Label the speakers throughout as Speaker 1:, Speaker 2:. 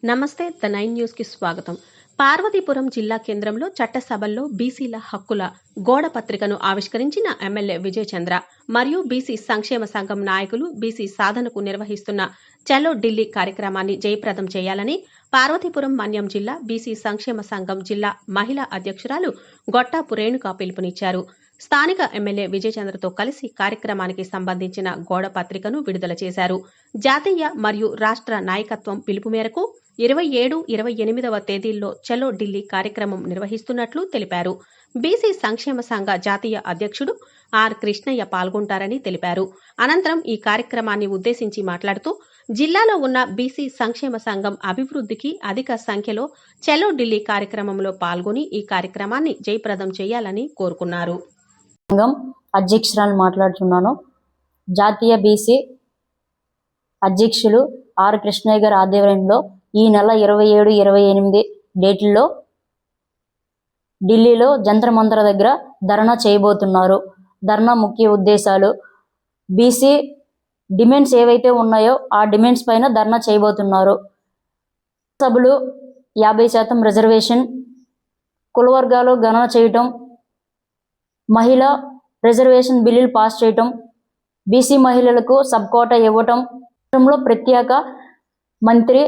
Speaker 1: నమస్తే the 9 news కి స్వాగతం. పార్వతీపురం జిల్లా కేంద్రంలో చట్టసభల్లో బీసీల హక్కుల గోడ పత్రికను ఆవిష్కరించిన ఎమ్మెల్యే విజయ్ చంద్ర మరియు బీసీ సంక్షేమ సంఘం నాయకులు బీసీ సాధనకు నిర్వహిస్తున్న చలో ఢిల్లీ కార్యక్రమాన్ని జయప్రదం చేయాలని పార్వతీపురం మన్యం జిల్లా బీసీ సంక్షేమ సంఘం జిల్లా మహిళా అధ్యక్షురాలు గొట్టాపు రేణుక పిలుపునిచ్చారు. స్థానిక ఎమ్మెల్యే విజయ్ చంద్రతో కలిసి కార్యక్రమానికి సంబంధించిన గోడ పత్రికను విడుదల చేశారు. జాతీయ మరియు రాష్ట్ర నాయకత్వం పిలుపు మేరకు 27, 28వ తేదీల్లో చలో ఢిల్లీ కార్యక్రమం నిర్వహిస్తున్నట్లు తెలిపారు. బీసీ సంక్షేమ సంఘ జాతీయ అధ్యక్షుడు ఆర్ కృష్ణయ్య పాల్గొంటారని తెలిపారు. అనంతరం ఈ కార్యక్రమాన్ని ఉద్దేశించి మాట్లాడుతూ జిల్లాలో ఉన్న బీసీ సంక్షేమ సంఘం అభివృద్ధికి అధిక సంఖ్యలో చలో ఢిల్లీ కార్యక్రమంలో పాల్గొని ఈ కార్యక్రమాన్ని జయప్రదం చేయాలని కోరుకున్నారు.
Speaker 2: అధ్యక్షురాలు మాట్లాడుతున్నాను. జాతీయ బీసీ అధ్యక్షులు ఆర్ కృష్ణయ్య గారి ఆధ్వర్యంలో ఈ నెల 27, 28 డేట్లలో ఢిల్లీలో జంతర్ మంతర్ దగ్గర ధర్నా చేయబోతున్నారు. ధర్నా ముఖ్య ఉద్దేశాలు బీసీ డిమాండ్స్ ఏవైతే ఉన్నాయో ఆ డిమాండ్స్ పైన ధర్నా చేయబోతున్నారు. సభలు 50% రిజర్వేషన్, కులవర్గాలు గణన చేయటం, మహిళా రిజర్వేషన్ బిల్లులు పాస్ చేయటం, బీసీ మహిళలకు సబ్ కోటా ఇవ్వటం, ప్రత్యేక మంత్రి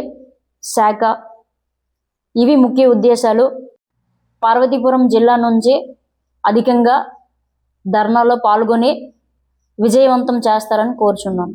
Speaker 2: శాఖ, ఇవి ముఖ్య ఉద్దేశాలు. పార్వతీపురం జిల్లా నుంచి అధికంగా ధర్నాలో పాల్గొని విజయవంతం చేస్తారని కోరుచున్నాను.